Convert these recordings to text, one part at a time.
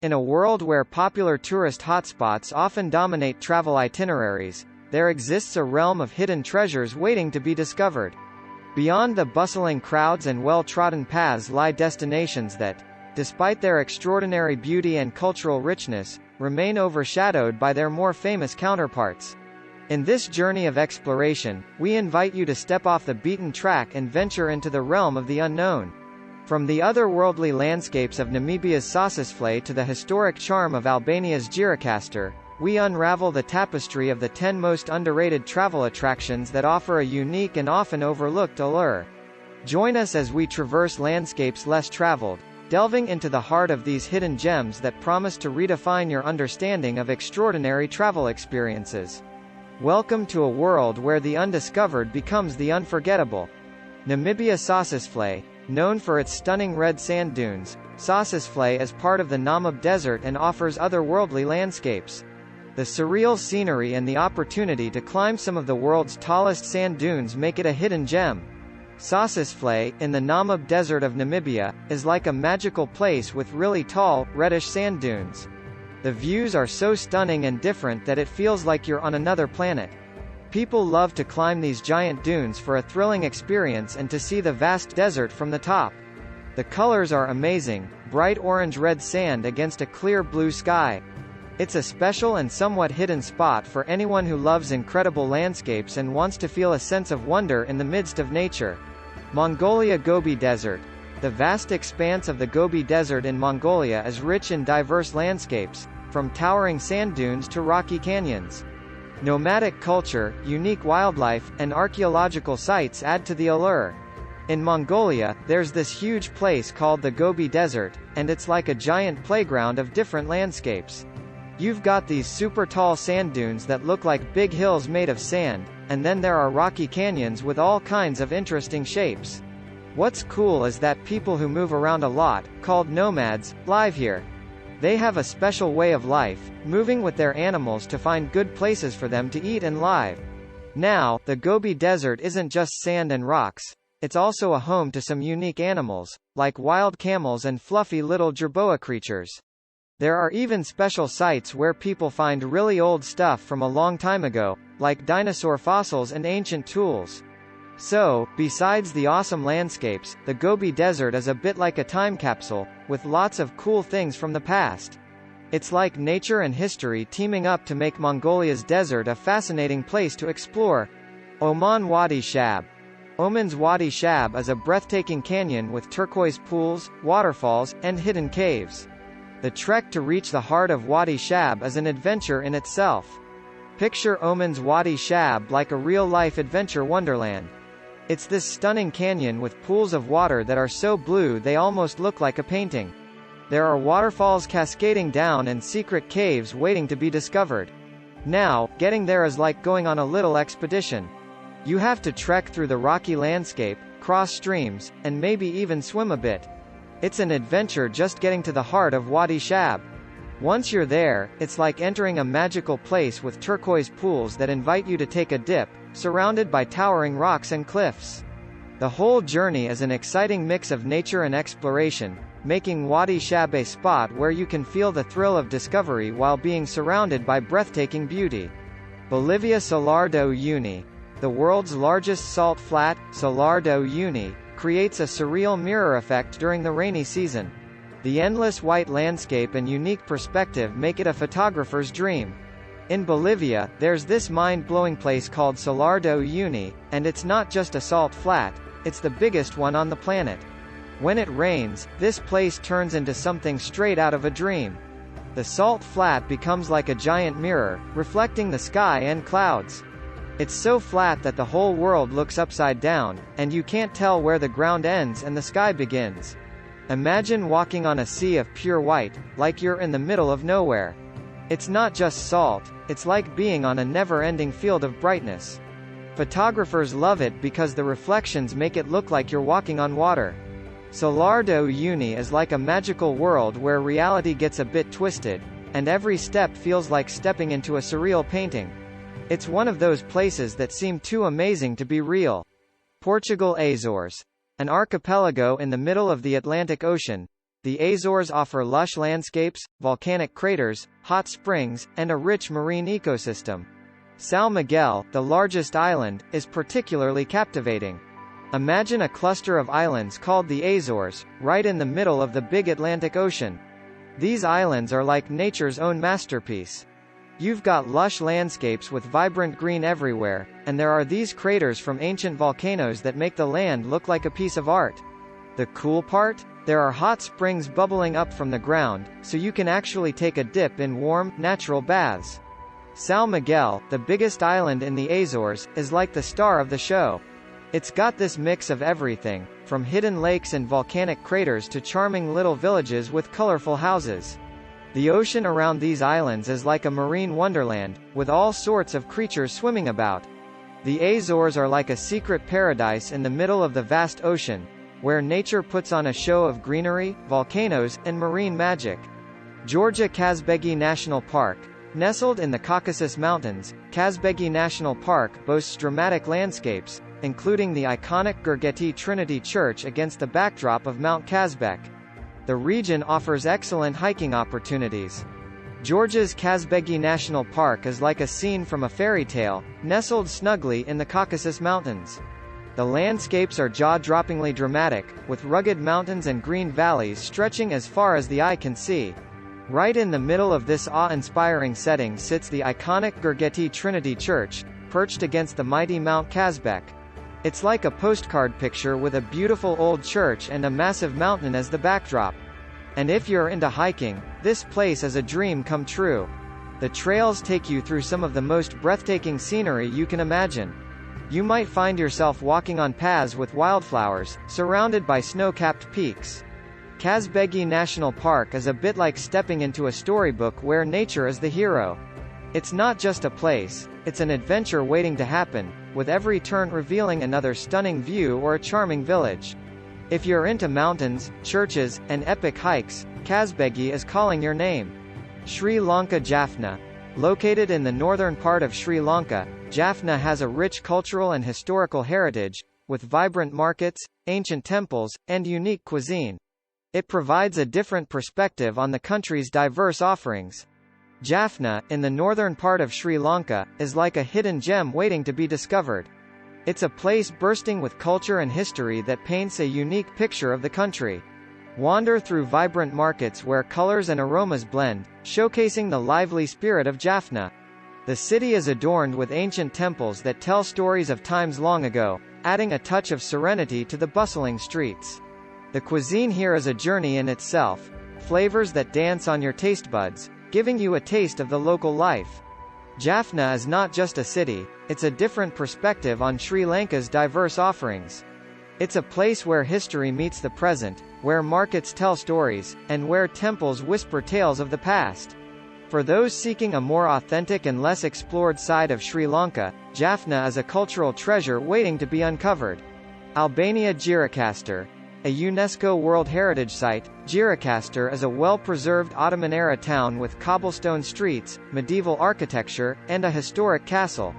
In a world where popular tourist hotspots often dominate travel itineraries, there exists a realm of hidden treasures waiting to be discovered. Beyond the bustling crowds and well-trodden paths lie destinations that, despite their extraordinary beauty and cultural richness, remain overshadowed by their more famous counterparts. In this journey of exploration, we invite you to step off the beaten track and venture into the realm of the unknown. From the otherworldly landscapes of Namibia's Sossusvlei to the historic charm of Albania's Gjirokastër, we unravel the tapestry of the 10 most underrated travel attractions that offer a unique and often overlooked allure. Join us as we traverse landscapes less traveled, delving into the heart of these hidden gems that promise to redefine your understanding of extraordinary travel experiences. Welcome to a world where the undiscovered becomes the unforgettable. Namibia Sossusvlei, known for its stunning red sand dunes, Sossusvlei is part of the Namib Desert and offers otherworldly landscapes. The surreal scenery and the opportunity to climb some of the world's tallest sand dunes make it a hidden gem. Sossusvlei, in the Namib Desert of Namibia, is like a magical place with really tall, reddish sand dunes. The views are so stunning and different that it feels like you're on another planet. People love to climb these giant dunes for a thrilling experience and to see the vast desert from the top. The colors are amazing, bright orange-red sand against a clear blue sky. It's a special and somewhat hidden spot for anyone who loves incredible landscapes and wants to feel a sense of wonder in the midst of nature. Mongolia Gobi Desert. The vast expanse of the Gobi Desert in Mongolia is rich in diverse landscapes, from towering sand dunes to rocky canyons. Nomadic culture, unique wildlife, and archaeological sites add to the allure. In Mongolia, there's this huge place called the Gobi Desert, and it's like a giant playground of different landscapes. You've got these super tall sand dunes that look like big hills made of sand, and then there are rocky canyons with all kinds of interesting shapes. What's cool is that people who move around a lot, called nomads, live here. They have a special way of life, moving with their animals to find good places for them to eat and live. Now, the Gobi Desert isn't just sand and rocks, it's also a home to some unique animals, like wild camels and fluffy little jerboa creatures. There are even special sites where people find really old stuff from a long time ago, like dinosaur fossils and ancient tools. So, besides the awesome landscapes, the Gobi Desert is a bit like a time capsule, with lots of cool things from the past. It's like nature and history teaming up to make Mongolia's desert a fascinating place to explore. Oman Wadi Shab. Oman's Wadi Shab is a breathtaking canyon with turquoise pools, waterfalls, and hidden caves. The trek to reach the heart of Wadi Shab is an adventure in itself. Picture Oman's Wadi Shab like a real-life adventure wonderland. It's this stunning canyon with pools of water that are so blue they almost look like a painting. There are waterfalls cascading down and secret caves waiting to be discovered. Now, getting there is like going on a little expedition. You have to trek through the rocky landscape, cross streams, and maybe even swim a bit. It's an adventure just getting to the heart of Wadi Shab. Once you're there, it's like entering a magical place with turquoise pools that invite you to take a dip, surrounded by towering rocks and cliffs. The whole journey is an exciting mix of nature and exploration, making Wadi Shab a spot where you can feel the thrill of discovery while being surrounded by breathtaking beauty. Bolivia Salar do Uyuni. The world's largest salt flat, Salar do Uyuni, creates a surreal mirror effect during the rainy season. The endless white landscape and unique perspective make it a photographer's dream. In Bolivia, there's this mind-blowing place called Salar do Uyuni, and it's not just a salt flat, it's the biggest one on the planet. When it rains, this place turns into something straight out of a dream. The salt flat becomes like a giant mirror, reflecting the sky and clouds. It's so flat that the whole world looks upside down, and you can't tell where the ground ends and the sky begins. Imagine walking on a sea of pure white, like you're in the middle of nowhere. It's not just salt, it's like being on a never-ending field of brightness. Photographers love it because the reflections make it look like you're walking on water. Salar do Uyuni is like a magical world where reality gets a bit twisted, and every step feels like stepping into a surreal painting. It's one of those places that seem too amazing to be real. Portugal Azores. An archipelago in the middle of the Atlantic Ocean, The Azores offer lush landscapes, volcanic craters, hot springs, and a rich marine ecosystem. São Miguel, the largest island, is particularly captivating. Imagine a cluster of islands called the Azores, right in the middle of the big Atlantic Ocean. These islands are like nature's own masterpiece. You've got lush landscapes with vibrant green everywhere, and there are these craters from ancient volcanoes that make the land look like a piece of art. The cool part? There are hot springs bubbling up from the ground, so you can actually take a dip in warm, natural baths. São Miguel, the biggest island in the Azores, is like the star of the show. It's got this mix of everything, from hidden lakes and volcanic craters to charming little villages with colorful houses. The ocean around these islands is like a marine wonderland, with all sorts of creatures swimming about. The Azores are like a secret paradise in the middle of the vast ocean, where nature puts on a show of greenery, volcanoes, and marine magic. Gjirokastër National Park. Nestled in the Caucasus Mountains, Kazbegi National Park boasts dramatic landscapes, including the iconic Gjirokastër Trinity Church against the backdrop of Mount Kazbek. The region offers excellent hiking opportunities. Georgia's Kazbegi National Park is like a scene from a fairy tale, nestled snugly in the Caucasus Mountains. The landscapes are jaw-droppingly dramatic, with rugged mountains and green valleys stretching as far as the eye can see. Right in the middle of this awe-inspiring setting sits the iconic Gjirokastër Trinity Church, perched against the mighty Mount Kazbek. It's like a postcard picture with a beautiful old church and a massive mountain as the backdrop. And if you're into hiking, this place is a dream come true. The trails take you through some of the most breathtaking scenery you can imagine. You might find yourself walking on paths with wildflowers, surrounded by snow-capped peaks. Kazbegi National Park is a bit like stepping into a storybook where nature is the hero. It's not just a place, it's an adventure waiting to happen, with every turn revealing another stunning view or a charming village. If you're into mountains, churches, and epic hikes, Kazbegi is calling your name. Sri Lanka Jaffna. Located in the northern part of Sri Lanka, Jaffna has a rich cultural and historical heritage, with vibrant markets, ancient temples, and unique cuisine. It provides a different perspective on the country's diverse offerings. Jaffna, in the northern part of Sri Lanka, is like a hidden gem waiting to be discovered. It's a place bursting with culture and history that paints a unique picture of the country. Wander through vibrant markets where colors and aromas blend, showcasing the lively spirit of Jaffna. The city is adorned with ancient temples that tell stories of times long ago, adding a touch of serenity to the bustling streets. The cuisine here is a journey in itself, flavors that dance on your taste buds, giving you a taste of the local life. Jaffna is not just a city, it's a different perspective on Sri Lanka's diverse offerings. It's a place where history meets the present, where markets tell stories, and where temples whisper tales of the past. For those seeking a more authentic and less explored side of Sri Lanka, Jaffna is a cultural treasure waiting to be uncovered. Albania Gjirokastër. A UNESCO World Heritage Site, Gjirokastër is a well-preserved Ottoman-era town with cobblestone streets, medieval architecture, and a historic castle.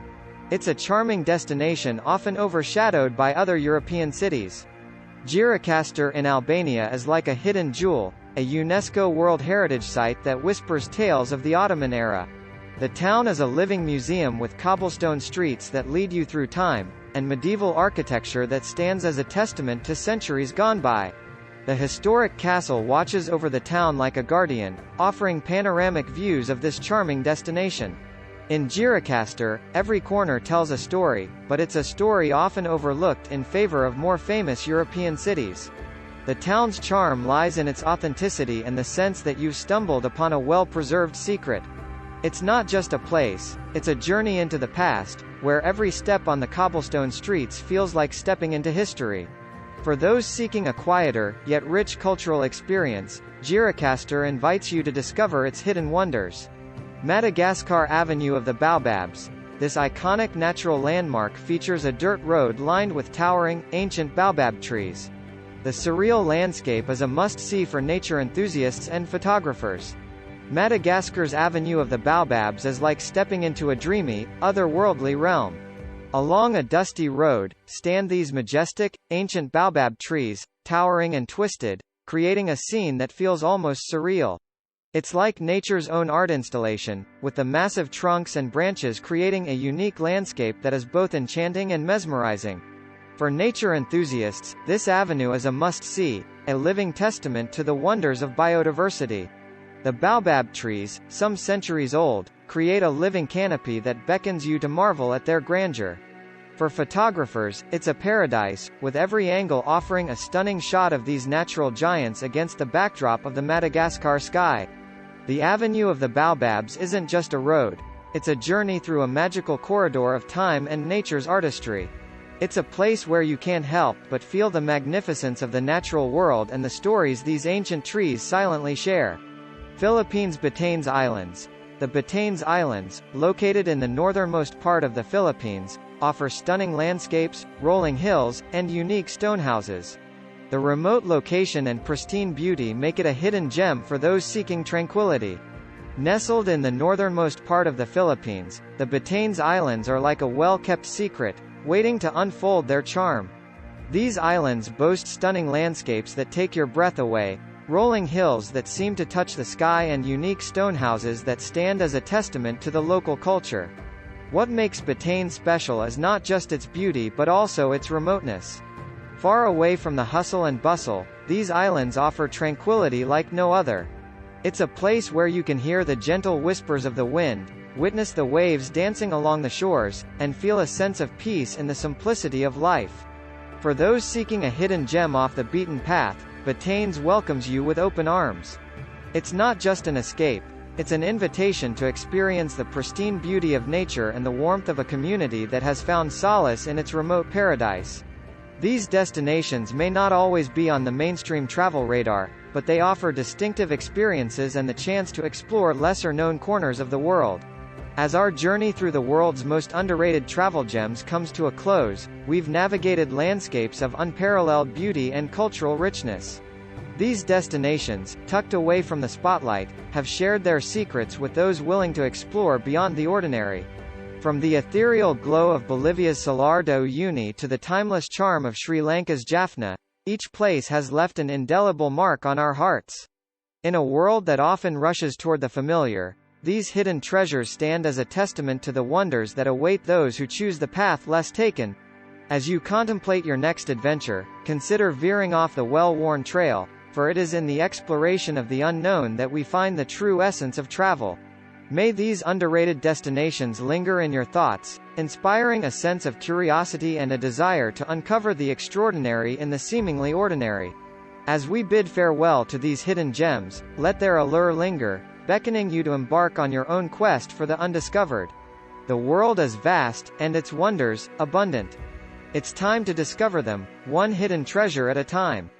It's a charming destination often overshadowed by other European cities. Gjirokastër in Albania is like a hidden jewel, a UNESCO World Heritage Site that whispers tales of the Ottoman era. The town is a living museum with cobblestone streets that lead you through time, and medieval architecture that stands as a testament to centuries gone by. The historic castle watches over the town like a guardian, offering panoramic views of this charming destination. In Gjirokastër, every corner tells a story, but it's a story often overlooked in favor of more famous European cities. The town's charm lies in its authenticity and the sense that you've stumbled upon a well-preserved secret. It's not just a place, it's a journey into the past, where every step on the cobblestone streets feels like stepping into history. For those seeking a quieter, yet rich cultural experience, Gjirokastër invites you to discover its hidden wonders. Madagascar Avenue of the Baobabs. This iconic natural landmark features a dirt road lined with towering, ancient baobab trees. The surreal landscape is a must-see for nature enthusiasts and photographers. Madagascar's Avenue of the Baobabs is like stepping into a dreamy, otherworldly realm. Along a dusty road, stand these majestic, ancient baobab trees, towering and twisted, creating a scene that feels almost surreal. It's like nature's own art installation, with the massive trunks and branches creating a unique landscape that is both enchanting and mesmerizing. For nature enthusiasts, this avenue is a must-see, a living testament to the wonders of biodiversity. The baobab trees, some centuries old, create a living canopy that beckons you to marvel at their grandeur. For photographers, it's a paradise, with every angle offering a stunning shot of these natural giants against the backdrop of the Madagascar sky. The Avenue of the Baobabs isn't just a road. It's a journey through a magical corridor of time and nature's artistry. It's a place where you can't help but feel the magnificence of the natural world and the stories these ancient trees silently share. Philippines Batanes Islands. The Batanes Islands, located in the northernmost part of the Philippines, offer stunning landscapes, rolling hills, and unique stone houses. The remote location and pristine beauty make it a hidden gem for those seeking tranquility. Nestled in the northernmost part of the Philippines, the Batanes Islands are like a well-kept secret, waiting to unfold their charm. These islands boast stunning landscapes that take your breath away, rolling hills that seem to touch the sky and unique stone houses that stand as a testament to the local culture. What makes Batanes special is not just its beauty but also its remoteness. Far away from the hustle and bustle, these islands offer tranquility like no other. It's a place where you can hear the gentle whispers of the wind, witness the waves dancing along the shores, and feel a sense of peace in the simplicity of life. For those seeking a hidden gem off the beaten path, Batanes welcomes you with open arms. It's not just an escape, it's an invitation to experience the pristine beauty of nature and the warmth of a community that has found solace in its remote paradise. These destinations may not always be on the mainstream travel radar, but they offer distinctive experiences and the chance to explore lesser-known corners of the world. As our journey through the world's most underrated travel gems comes to a close, we've navigated landscapes of unparalleled beauty and cultural richness. These destinations, tucked away from the spotlight, have shared their secrets with those willing to explore beyond the ordinary. From the ethereal glow of Bolivia's Salar de Uyuni to the timeless charm of Sri Lanka's Jaffna, each place has left an indelible mark on our hearts. In a world that often rushes toward the familiar, these hidden treasures stand as a testament to the wonders that await those who choose the path less taken. As you contemplate your next adventure, consider veering off the well-worn trail, for it is in the exploration of the unknown that we find the true essence of travel. May these underrated destinations linger in your thoughts, inspiring a sense of curiosity and a desire to uncover the extraordinary in the seemingly ordinary. As we bid farewell to these hidden gems, let their allure linger, beckoning you to embark on your own quest for the undiscovered. The world is vast, and its wonders, abundant. It's time to discover them, one hidden treasure at a time.